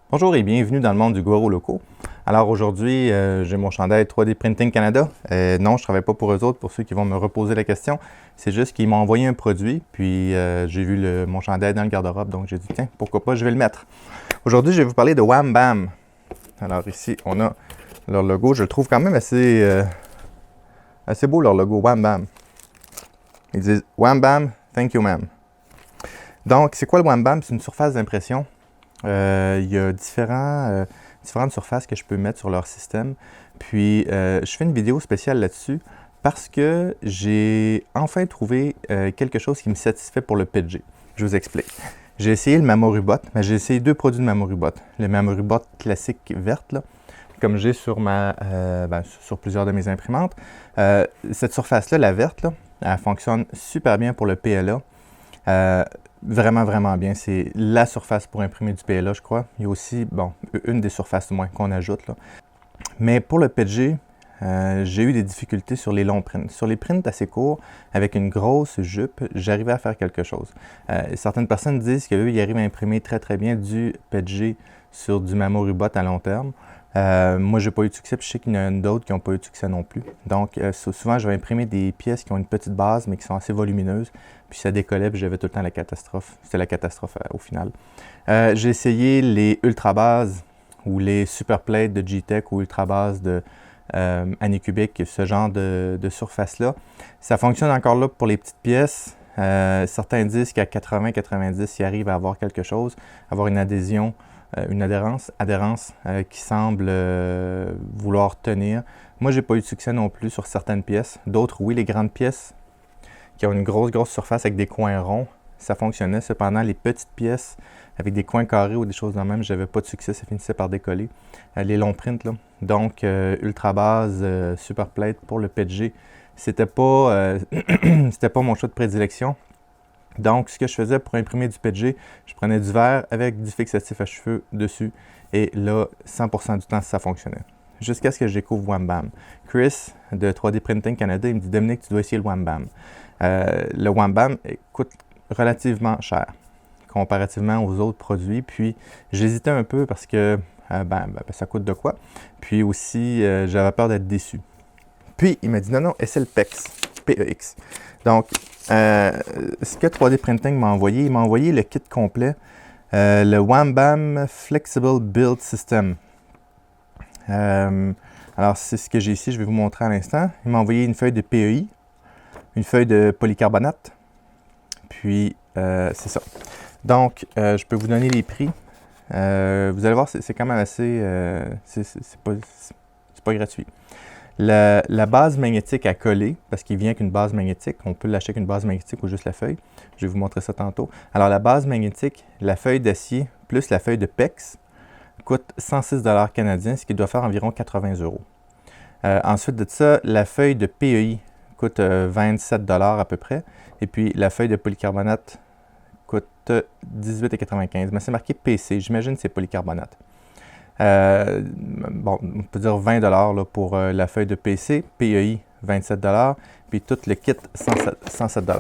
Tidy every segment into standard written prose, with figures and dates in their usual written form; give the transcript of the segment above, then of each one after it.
Bonjour et bienvenue dans le monde du Goro Loco. Alors aujourd'hui, j'ai mon chandail 3D Printing Canada. Non, je ne travaille pas pour eux autres, pour ceux qui vont me reposer la question. C'est juste qu'ils m'ont envoyé un produit, puis j'ai vu mon chandail dans le garde-robe, donc j'ai dit tiens, pourquoi pas, je vais le mettre. Aujourd'hui, je vais vous parler de Wham Bam. Alors ici, on a leur logo. Je le trouve quand même assez beau, leur logo Wham Bam. Ils disent Wham Bam, thank you ma'am. Donc, c'est quoi le Wham Bam? C'est une surface d'impression. Il y a différentes surfaces que je peux mettre sur leur système. Puis, je fais une vidéo spéciale là-dessus parce que j'ai enfin trouvé quelque chose qui me satisfait pour le PG. Je vous explique. J'ai essayé le Mamorubot, mais j'ai essayé deux produits de Mamorubot. Le Mamorubot classique verte, là, comme j'ai sur sur plusieurs de mes imprimantes. Cette surface-là, la verte, là, elle fonctionne super bien pour le PLA. Vraiment, vraiment bien. C'est la surface pour imprimer du PLA, je crois. Il y a aussi, bon, une des surfaces, du moins, qu'on ajoute, là. Mais pour le PG, j'ai eu des difficultés sur les longs prints. Sur les prints assez courts, avec une grosse jupe, j'arrivais à faire quelque chose. Certaines personnes disent qu'eux, ils arrivent à imprimer très, très bien du PG sur du Mamorubot à long terme. Moi, j'ai pas eu de succès, puis je sais qu'il y en a d'autres qui n'ont pas eu de succès non plus. Donc, souvent, je vais imprimer des pièces qui ont une petite base, mais qui sont assez volumineuses, puis ça décollait, puis j'avais tout le temps la catastrophe. C'était la catastrophe au final. J'ai essayé les Ultra Bases ou les Super Plates de G-Tech ou Ultra Bases de Anycubic, ce genre de surface-là. Ça fonctionne encore là pour les petites pièces. Certains disent qu'à 80-90, ils arrivent à avoir quelque chose, avoir une adhésion, une adhérence qui semble vouloir tenir. Moi, j'ai pas eu de succès non plus sur certaines pièces. D'autres, oui, les grandes pièces qui ont une grosse surface avec des coins ronds, ça fonctionnait. Cependant, les petites pièces avec des coins carrés ou des choses de même, j'avais pas de succès, ça finissait par décoller. Les longs prints, là. Donc, Ultra Base, Super Plate pour le PG, c'était pas, c'était pas mon choix de prédilection. Donc, ce que je faisais pour imprimer du PG, je prenais du verre avec du fixatif à cheveux dessus. Et là, 100% du temps, ça fonctionnait. Jusqu'à ce que je découvre Wham Bam. Chris, de 3D Printing Canada, il me dit « Dominique, tu dois essayer le Wham Bam. » Le Wham Bam coûte relativement cher, comparativement aux autres produits. Puis, j'hésitais un peu parce que ça coûte de quoi. Puis aussi, j'avais peur d'être déçu. Puis, il m'a dit « Non, non, essaie le PEX. PEX. » Donc, ce que 3D Printing m'a envoyé, il m'a envoyé le kit complet, le Wham Bam Flexible Build System. Alors, c'est ce que j'ai ici, je vais vous montrer à l'instant. Il m'a envoyé une feuille de PEI, une feuille de polycarbonate, puis c'est ça. Donc, je peux vous donner les prix. Vous allez voir, c'est quand même assez... c'est pas gratuit. La base magnétique à coller, parce qu'il vient avec une base magnétique, on peut l'acheter avec une base magnétique ou juste la feuille. Je vais vous montrer ça tantôt. Alors, la base magnétique, la feuille d'acier plus la feuille de PEX coûte 106 $ canadiens, ce qui doit faire environ 80 €. Ensuite de ça, la feuille de PEI coûte 27 $ à peu près. Et puis, la feuille de polycarbonate coûte 18,95 $. Mais c'est marqué PC, j'imagine que c'est polycarbonate. Bon, on peut dire 20 $ là, pour la feuille de PC, PEI 27 $, puis tout le kit 107 $.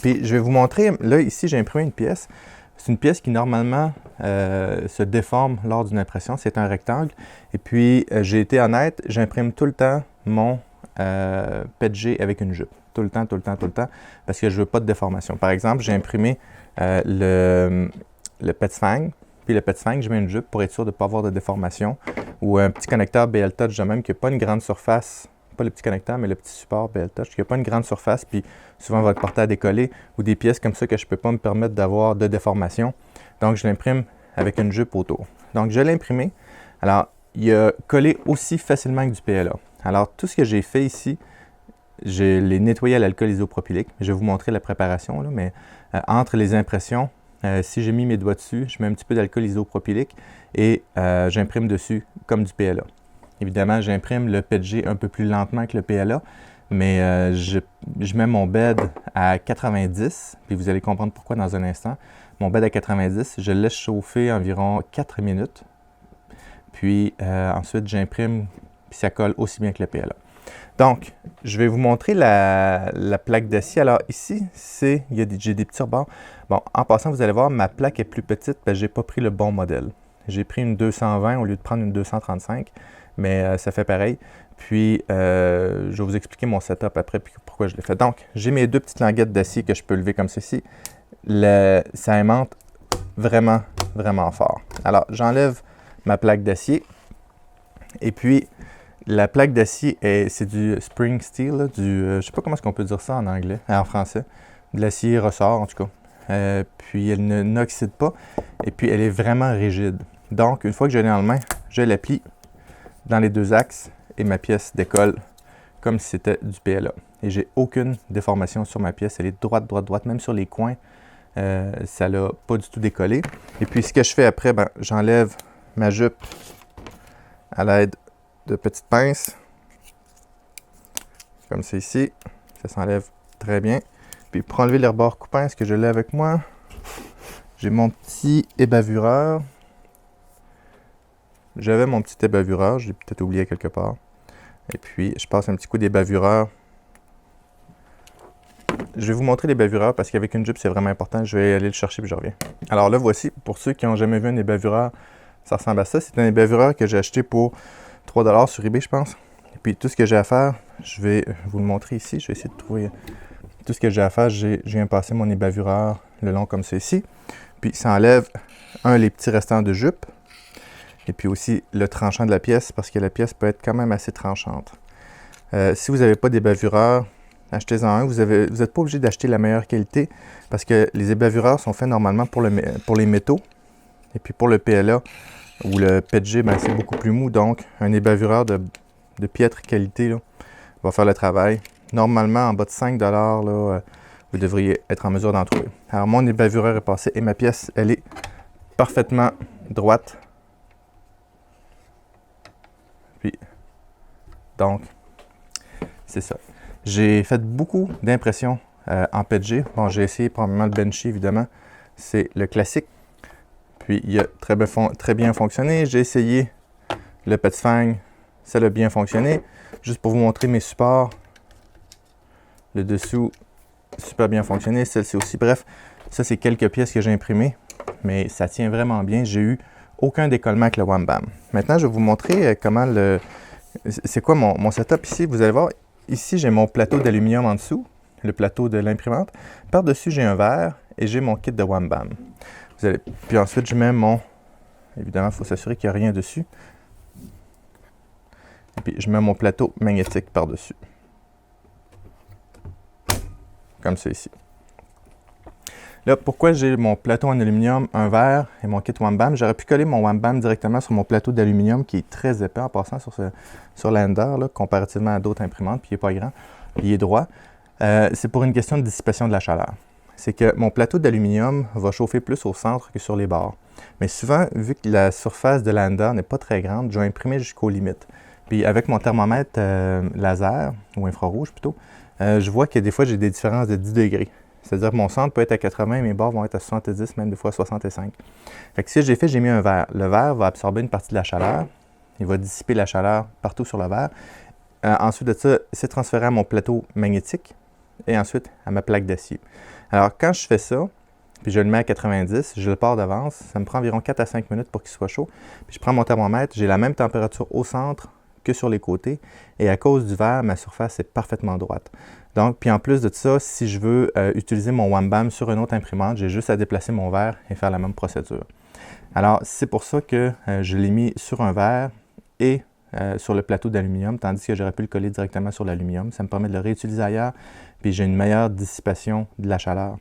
Puis je vais vous montrer, là ici j'ai imprimé une pièce. C'est une pièce qui normalement se déforme lors d'une impression, c'est un rectangle. Et puis j'ai été honnête, j'imprime tout le temps mon PETG avec une jupe. Tout le temps, parce que je ne veux pas de déformation. Par exemple, j'ai imprimé le PETFang. Puis le PETFang, je mets une jupe pour être sûr de ne pas avoir de déformation. Ou un petit connecteur BL Touch de même qui n'a pas une grande surface. Pas le petit connecteur, mais le petit support BL Touch qui n'a pas une grande surface. Puis souvent va être porté à décoller. Ou des pièces comme ça que je ne peux pas me permettre d'avoir de déformation. Donc je l'imprime avec une jupe autour. Donc je l'ai imprimé. Alors il a collé aussi facilement que du PLA. Alors tout ce que j'ai fait ici, je l'ai nettoyé à l'alcool isopropylique. Je vais vous montrer la préparation, là, mais entre les impressions, si j'ai mis mes doigts dessus, je mets un petit peu d'alcool isopropylique et j'imprime dessus comme du PLA. Évidemment, j'imprime le PETG un peu plus lentement que le PLA, mais je mets mon bed à 90, puis vous allez comprendre pourquoi dans un instant. Mon bed à 90, je le laisse chauffer environ 4 minutes, puis ensuite j'imprime, puis ça colle aussi bien que le PLA. Donc, je vais vous montrer la plaque d'acier. Alors ici, j'ai des petits rebords. Bon, en passant, vous allez voir, ma plaque est plus petite parce que je n'ai pas pris le bon modèle. J'ai pris une 220 au lieu de prendre une 235, mais ça fait pareil. Puis, je vais vous expliquer mon setup après puis pourquoi je l'ai fait. Donc, j'ai mes 2 petites languettes d'acier que je peux lever comme ceci. Ça aimante vraiment, vraiment fort. Alors, j'enlève ma plaque d'acier. Et puis, la plaque d'acier, c'est du spring steel, là, je ne sais pas comment est-ce qu'on peut dire ça en anglais, en français. De l'acier ressort, en tout cas. Puis, elle n'oxyde pas. Et puis, elle est vraiment rigide. Donc, une fois que je l'ai dans la main, je l'applique dans les 2 axes et ma pièce décolle comme si c'était du PLA. Et j'ai aucune déformation sur ma pièce. Elle est droite, droite, droite. Même sur les coins, ça l'a pas du tout décollé. Et puis, ce que je fais après, j'enlève ma jupe à l'aide de petites pinces. Comme c'est ici. Ça s'enlève très bien. Puis, pour enlever les rebords coupants, est-ce que je l'ai avec moi? J'ai mon petit ébavureur. J'avais mon petit ébavureur. Je l'ai peut-être oublié quelque part. Et puis, je passe un petit coup d'ébavureur. Je vais vous montrer les bavureurs parce qu'avec une jupe, c'est vraiment important. Je vais aller le chercher puis je reviens. Alors là, voici, pour ceux qui n'ont jamais vu un ébavureur, ça ressemble à ça. C'est un ébavureur que j'ai acheté pour 3 $ sur eBay, je pense. Et puis, tout ce que j'ai à faire, je vais vous le montrer ici. Je vais essayer de trouver tout ce que j'ai à faire. Je viens passer mon ébavureur le long comme ceci. Puis, ça enlève, les petits restants de jupe. Et puis aussi le tranchant de la pièce, parce que la pièce peut être quand même assez tranchante. Si vous n'avez pas d'ébavureur, achetez-en un. Vous n'êtes pas obligé d'acheter la meilleure qualité, parce que les ébavureurs sont faits normalement pour les métaux. Et puis pour le PLA ou le PETG, c'est beaucoup plus mou. Donc, un ébavureur de piètre qualité là, va faire le travail. Normalement, en bas de 5 $, là, vous devriez être en mesure d'en trouver. Alors, mon ébavureur est passé et ma pièce, elle est parfaitement droite. Puis, donc, c'est ça. J'ai fait beaucoup d'impressions en PETG. Bon, j'ai essayé probablement le Benchy, évidemment. C'est le classique. Puis, il a très bien fonctionné. J'ai essayé le Petfang. Ça a bien fonctionné. Juste pour vous montrer mes supports. Le dessous, super bien fonctionné. Celle-ci aussi. Bref, ça, c'est quelques pièces que j'ai imprimées. Mais ça tient vraiment bien. J'ai eu aucun décollement avec le Wham Bam. Maintenant, je vais vous montrer comment c'est quoi mon setup ici. Vous allez voir, ici, j'ai mon plateau d'aluminium en dessous, le plateau de l'imprimante. Par-dessus, j'ai un verre et j'ai mon kit de Wham Bam. Puis ensuite, je mets évidemment, il faut s'assurer qu'il n'y a rien dessus. Et puis, je mets mon plateau magnétique par-dessus. Comme ça ici. Là, pourquoi j'ai mon plateau en aluminium, un verre et mon kit Wham Bam? J'aurais pu coller mon Wham Bam directement sur mon plateau d'aluminium qui est très épais en passant sur l'Ender, comparativement à d'autres imprimantes, puis il n'est pas grand, il est droit. C'est pour une question de dissipation de la chaleur. C'est que mon plateau d'aluminium va chauffer plus au centre que sur les bords. Mais souvent, vu que la surface de l'Ender n'est pas très grande, je vais imprimer jusqu'aux limites. Puis avec mon thermomètre laser, ou infrarouge plutôt, je vois que des fois j'ai des différences de 10 degrés. C'est-à-dire que mon centre peut être à 80, mes bords vont être à 70, même des fois à 65. Fait que ce que j'ai fait, j'ai mis un verre. Le verre va absorber une partie de la chaleur. Il va dissiper la chaleur partout sur le verre. Ensuite de ça, c'est transféré à mon plateau magnétique et ensuite à ma plaque d'acier. Alors, quand je fais ça, puis je le mets à 90, je le pars d'avance, ça me prend environ 4 à 5 minutes pour qu'il soit chaud. Puis je prends mon thermomètre, j'ai la même température au centre que sur les côtés. Et à cause du verre, ma surface est parfaitement droite. Donc, puis en plus de ça, si je veux utiliser mon Wham Bam sur une autre imprimante, j'ai juste à déplacer mon verre et faire la même procédure. Alors, c'est pour ça que je l'ai mis sur un verre et sur le plateau d'aluminium, tandis que j'aurais pu le coller directement sur l'aluminium. Ça me permet de le réutiliser ailleurs, puis j'ai une meilleure dissipation de la chaleur.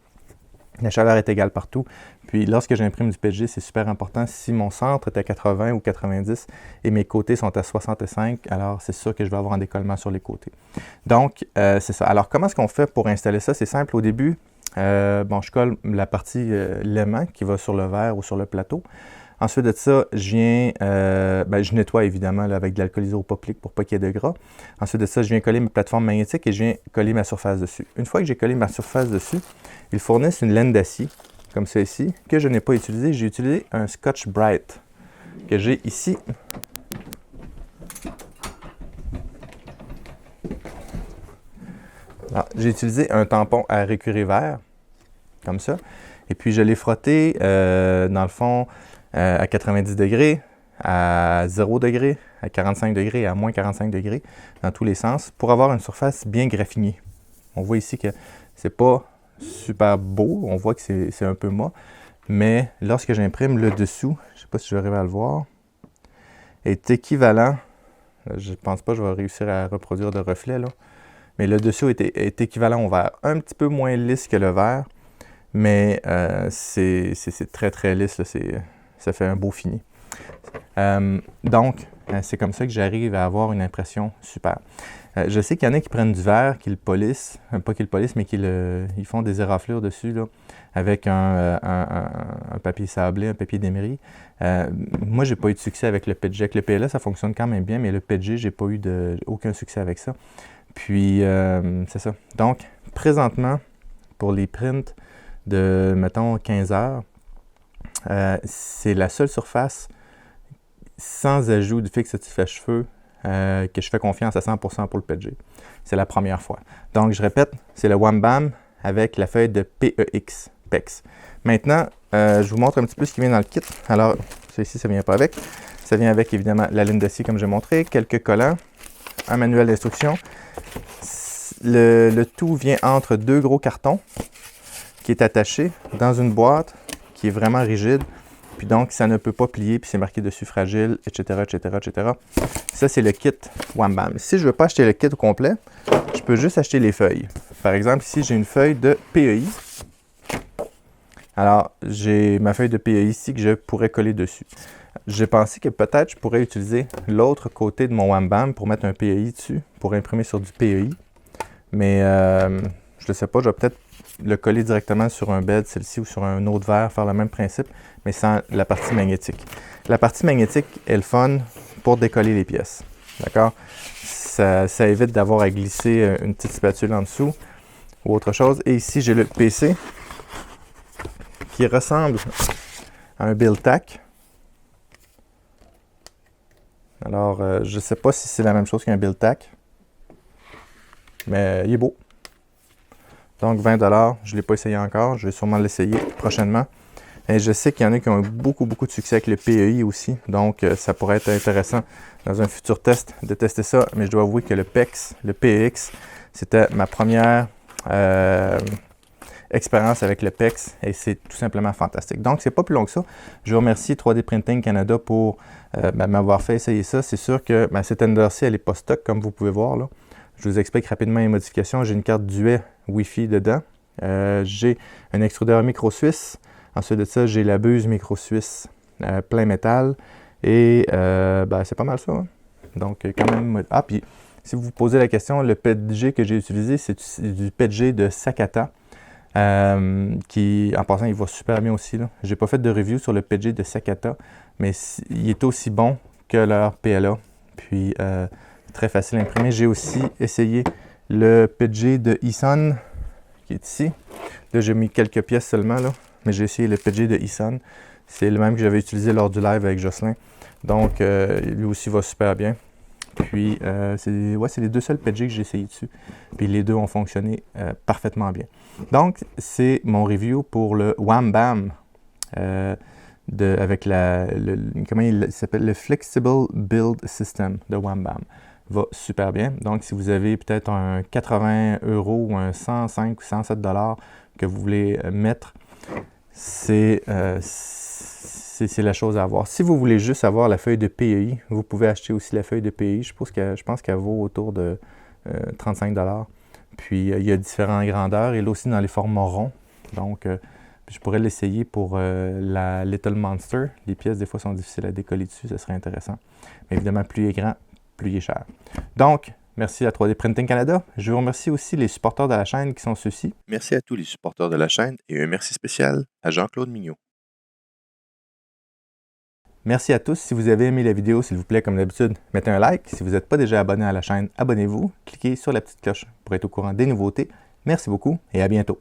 La chaleur est égale partout. Puis lorsque j'imprime du PETG, c'est super important. Si mon centre est à 80 ou 90 et mes côtés sont à 65, alors c'est sûr que je vais avoir un décollement sur les côtés. Donc, c'est ça. Alors, comment est-ce qu'on fait pour installer ça? C'est simple. Au début, je colle la partie l'aimant qui va sur le verre ou sur le plateau. Ensuite de ça, je nettoie évidemment là, avec de l'alcool isopropylique pour pas qu'il y ait de gras. Ensuite de ça, je viens coller ma plateforme magnétique et je viens coller ma surface dessus. Une fois que j'ai collé ma surface dessus, ils fournissent une laine d'acier, comme celle-ci, que je n'ai pas utilisé. J'ai utilisé un Scotch-Brite que j'ai ici. J'ai utilisé un tampon à récurer vert, comme ça. Et puis je l'ai frotté, dans le fond, à 90 degrés, à 0 degrés, à 45 degrés, à moins 45 degrés, dans tous les sens, pour avoir une surface bien graffinée. On voit ici que c'est pas super beau, on voit que c'est un peu mat, mais lorsque j'imprime le dessous, je ne sais pas si je vais arriver à le voir, est équivalent, je ne pense pas que je vais réussir à reproduire de reflet là, mais le dessous est équivalent au vert, un petit peu moins lisse que le vert, mais c'est très très lisse, là, ça fait un beau fini. Donc, c'est comme ça que j'arrive à avoir une impression super. Je sais qu'il y en a qui prennent du verre, qui le polissent, pas qu'ils le polissent, mais ils font des éraflures dessus, là, avec un papier sablé, un papier d'émery. Moi, j'ai pas eu de succès avec le PETG. Avec le PLA, ça fonctionne quand même bien, mais le PETG, j'ai pas eu aucun succès avec ça. Puis, c'est ça. Donc, présentement, pour les prints de, mettons, 15 heures, c'est la seule surface sans ajout de fixatif à cheveux que je fais confiance à 100% pour le PETG. C'est la première fois. Donc, je répète, c'est le Wham Bam avec la feuille de PEX. Maintenant, je vous montre un petit peu ce qui vient dans le kit. Alors, ça ici, ça ne vient pas avec. Ça vient avec, évidemment, la laine d'acier, comme j'ai montré, quelques collants, un manuel d'instruction. Le tout vient entre deux gros cartons qui est attaché dans une boîte qui est vraiment rigide. Puis donc, ça ne peut pas plier, puis c'est marqué dessus fragile, etc., etc., etc. Ça, c'est le kit Wham Bam. Si je ne veux pas acheter le kit au complet, je peux juste acheter les feuilles. Par exemple, ici, j'ai une feuille de PEI. Alors, j'ai ma feuille de PEI ici que je pourrais coller dessus. J'ai pensé que peut-être je pourrais utiliser l'autre côté de mon Wham Bam pour mettre un PEI dessus, pour imprimer sur du PEI. Mais je ne sais pas, je vais peut-être le coller directement sur un bed, celle-ci, ou sur un autre verre, faire le même principe, mais sans la partie magnétique. La partie magnétique est le fun pour décoller les pièces. D'accord? Ça évite d'avoir à glisser une petite spatule en dessous ou autre chose. Et ici, j'ai le PC qui ressemble à un Build Tack. Alors, je ne sais pas si c'est la même chose qu'un Build Tack, mais il est beau. Donc, 20 $, je ne l'ai pas essayé encore. Je vais sûrement l'essayer prochainement. Et je sais qu'il y en a qui ont eu beaucoup de succès avec le PEI aussi. Donc, ça pourrait être intéressant dans un futur test de tester ça. Mais je dois avouer que le PEX, c'était ma première expérience avec le PEX. Et c'est tout simplement fantastique. Donc, c'est pas plus long que ça. Je remercie 3D Printing Canada pour m'avoir fait essayer ça. C'est sûr que cette Ender-ci, elle n'est pas stock, comme vous pouvez voir là. Je vous explique rapidement les modifications. J'ai une carte duet Wi-Fi dedans. J'ai un extrudeur micro-suisse. Ensuite de ça, j'ai la buse micro-suisse plein métal. Et c'est pas mal ça. Hein? Donc, quand même... Ah, puis, si vous vous posez la question, le PETG que j'ai utilisé, c'est du PETG de Sakata. Qui, en passant, il va super bien aussi. Je n'ai pas fait de review sur le PETG de Sakata, mais il est aussi bon que leur PLA. Puis... très facile à imprimer. J'ai aussi essayé le PETG de Eason qui est ici. Là, j'ai mis quelques pièces seulement, là, mais j'ai essayé le PETG de Eason. C'est le même que j'avais utilisé lors du live avec Jocelyn. Donc, lui aussi va super bien. Puis, c'est les deux seuls PETG que j'ai essayé dessus. Puis, les deux ont fonctionné parfaitement bien. Donc, c'est mon review pour le Wham Bam. Avec comment il s'appelle? Le Flexible Build System de Wham Bam. Va super bien. Donc, si vous avez peut-être un 80 € ou un 105 ou 107 $ que vous voulez mettre, c'est la chose à avoir. Si vous voulez juste avoir la feuille de PEI, vous pouvez acheter aussi la feuille de PEI. Je pense qu'elle vaut autour de 35 $. Puis, il y a différentes grandeurs et là aussi dans les formats ronds. Donc, je pourrais l'essayer pour la Little Monster. Les pièces, des fois, sont difficiles à décoller dessus. Ce serait intéressant. Mais évidemment, plus il est grand, plus il est cher. Donc, merci à 3D Printing Canada. Je vous remercie aussi les supporters de la chaîne qui sont ceux-ci. Merci à tous les supporters de la chaîne et un merci spécial à Jean-Claude Mignot. Merci à tous. Si vous avez aimé la vidéo, s'il vous plaît, comme d'habitude, mettez un like. Si vous n'êtes pas déjà abonné à la chaîne, abonnez-vous. Cliquez sur la petite cloche pour être au courant des nouveautés. Merci beaucoup et à bientôt.